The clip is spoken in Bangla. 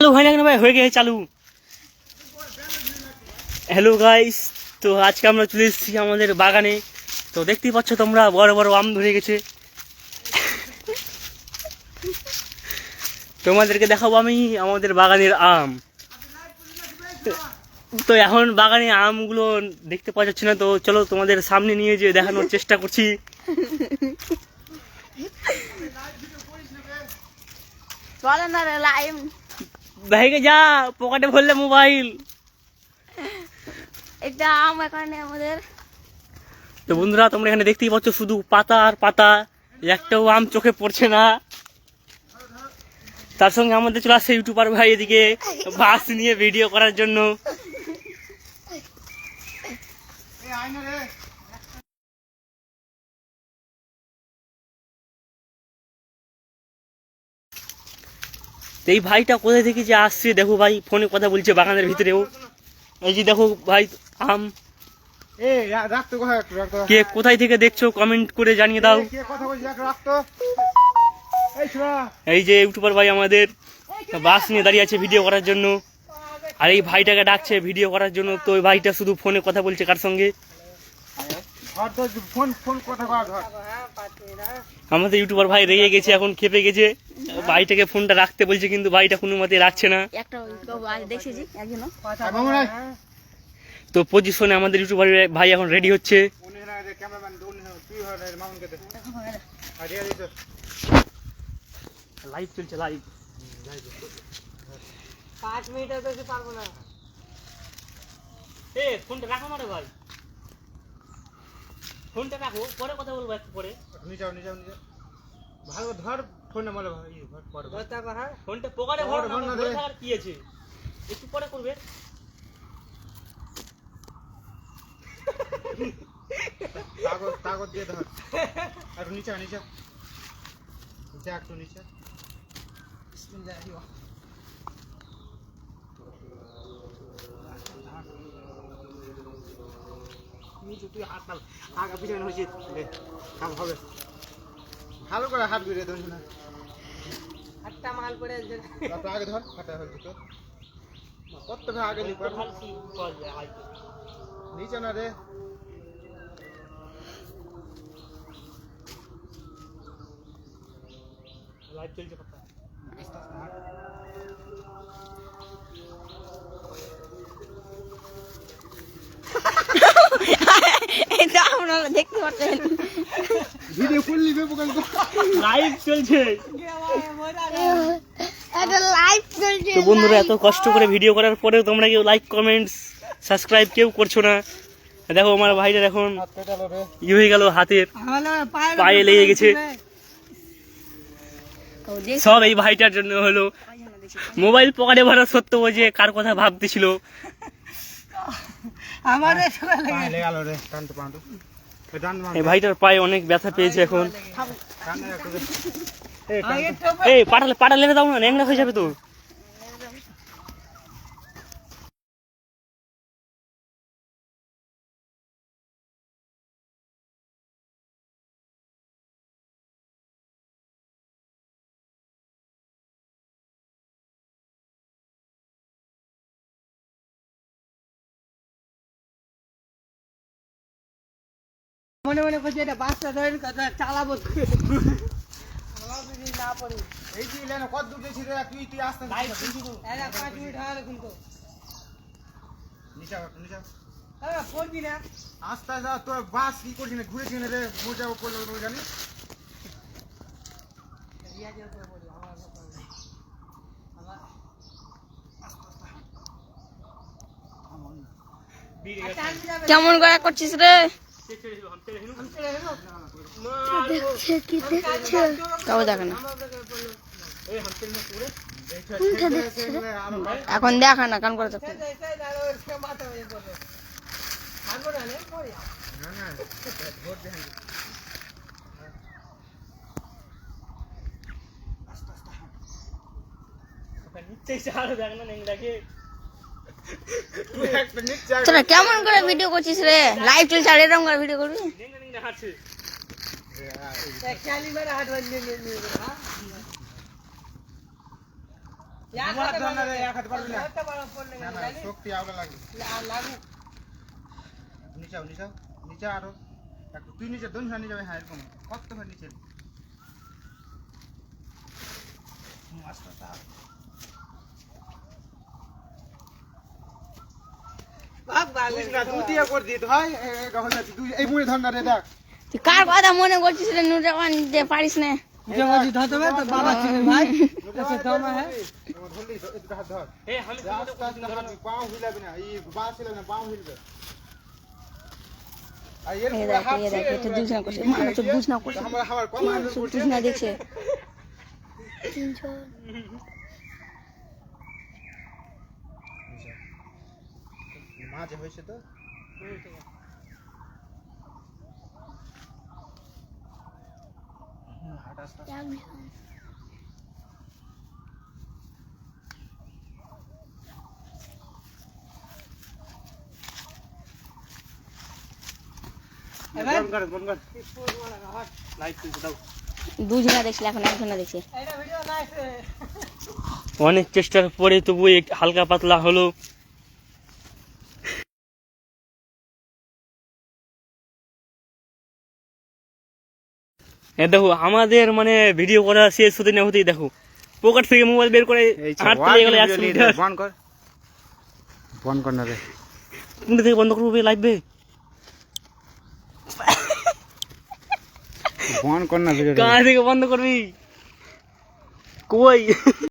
তো হয় না কেন ভাই, হয়ে গেছে চালু। হ্যালো গাইস, তো আজকে আমরা চলে এসেছি আমাদের বাগানে। তো দেখতেই পাচ্ছ তোমরা, বড় বড় আম ধরে গেছে। তোমাদেরকে দেখাবো আমি আমাদের বাগানের আম। তো এখন বাগানে আমগুলো দেখতে পাওয়া যাচ্ছে না, তো চলো তোমাদের সামনে নিয়ে যে দেখানোর চেষ্টা করছি। ভাইকে যা পকেটে ভরলে মোবাইল। এটা আম এখানে আমাদের। তো বন্ধুরা, তোমরা এখানে দেখতেই পাচ্ছ শুধু পাতা আর পাতা, একটাও আম চোখে পড়ছে না। তার সঙ্গে আমাদের চলে আসছে ইউটিউবার ভাই এদিকে বাস নিয়ে ভিডিও করার জন্য। এই ভাইটা কোথায় থেকে যে আসছে দেখো ভাই, ফোনে কথা বলছে বাগানের ভিতরেও। এই যে দেখো ভাই আম। কে কোথায় থেকে দেখছো কমেন্ট করে জানিয়ে দাও। এই যে ইউটিউবার ভাই আমাদের বাস নিয়ে দাঁড়িয়ে আছে ভিডিও করার জন্য, আর এই ভাইটাকে ডাকছে ভিডিও করার জন্য। তো ওই ভাইটা শুধু ফোনে কথা বলছে কার সঙ্গে। আমাদের ইউটিউবার ভাই রেগে গেছে, এখন খেপে গেছে। ভাইটাকে ফোনটা রাখতে বলছে, কিন্তু ভাইটা কোনো মতে রাখছে না। তো পজিশনে আমাদের ইউটিউবার ভাই এখন রেডি হচ্ছে। লাইভ চলছে, লাইভ। 5 মিনিটের বেশি পারবো না। ফোনটা রাখো না রে ভাই, ফোনটা রাখো, পরে কথা বলবো একটু পরে। নিজাও ভালো ধর ফোনটা, বলে ভাই ফোনটা পকেটে ভর না, কি আছে একটু পরে করবে। কাগজ দিয়ে ধর, আর নিচে একটু নিচে। তুই হাত আগা পিছনে হয়েছে হবে, ভালো করে হাত বেরিয়ে ধরছি না, হাতটা মাল করে আগে ধর, হাতটা হয়েছে তো কত আগে নিচে না রে। লাইভ চলছে কথা, এটা আপনারা দেখতে পাচ্ছেন, ভিডিও করলি লাইভ চলছে। এটা লাইভ চলছে। তো বন্ধুরা, এত কষ্ট করে ভিডিও করার পরেও তোমরা কেউ লাইক কমেন্টস সাবস্ক্রাইব কেউ করছো না। দেখো আমার ভাইটার এখন ই হয়ে গেল, হাতের পায়ে লেগে গেছে সব। এই ভাইটার জন্য হলো। মোবাইল পকেটে ভরা সত্য যে কার কথা ভাবতেছিল। এই ভাইটার পায়ে অনেক ব্যথা পেয়েছে এখন। এই পাটা লেগে দাও না, ন্যাংরা হয়ে যাবে তো। মনে মনে করছে এটা বাসটা ধরে চালাবো না পড়ি। এই যে লেন কত দূর গেছি রে, তুই আসতে 5 মিনিট হয় কিন্তু নিচা পড়বি না, আস্তে যা, তোর বাস কি করছিস না, ঘুরেছিস না রে, মোজা পড়লো জানি। কেমন করে করছিস রে? তাও দেখে না, এখন দেখা না কান করে থাকতে। তোরা কেমন করে ভিডিও করছিস রে? লাইভ চলছে আর এরকম করে ভিডিও করবি? দু হাত ধর না রে, এক হাত পারবি না। একটা বড় পড়লে না, না, জানি শক্তি আওলা লাগবে। লাগু নিচাও, নিচাও, নিচে আরো। একটু তুই নিচে, দোন নিচে যাবে, হ্যাঁ এরকম। কত হয় নিচে? ভাগ ভাগ বুঝ না, দু দিয়ে করে দিতে হয়। এই মুড়ে ধর না রে, দেখ। তুই কার কথা মনে করছিস রে নুরজামান যে পারিস না জমাজি ধরতে হবে তো বাবা ছিলেন ভাই ऐसे दम है ধরলি, এই দুটো হাত ধর। আস্তে আস্তে হাঁটবি, পাও হিলাবি না, এই বাঁ হিলাবি না, পাও হিলবে। আর এর এই পুরো দেখ হাত এই দেখ ছেড়ে এটা এবার বুঝ না করছে এই মানুষ যে, বুঝ না করছে আমার হাওয়ার কম আদর করছে। বুঝ না দেখছে মাঝে হয়েছে তো হাঁটা আস্তে আস্তে। বন্ধ কর, বন্ধ কর। লাইট তুলতে দাও। দুজনা দেখছিল এখন একজনা দেখছে এটা ভিডিও না আছে অনেক চেষ্টার পরে তবু হালকা পাতলা হলো। দেখো আমাদের মানে ভিডিও করা শেষ হতে না হতেই দেখো পকেট থেকে মোবাইল বের করে হাঁটতে গেলে 100 মিটার। বন্ধ কর, বন্ধ কর না রে। কোনটা থেকে বন্ধ করবো লাইভে? বন্ধ কর না ভিডিও। কার থেকে বন্ধ করবি? কই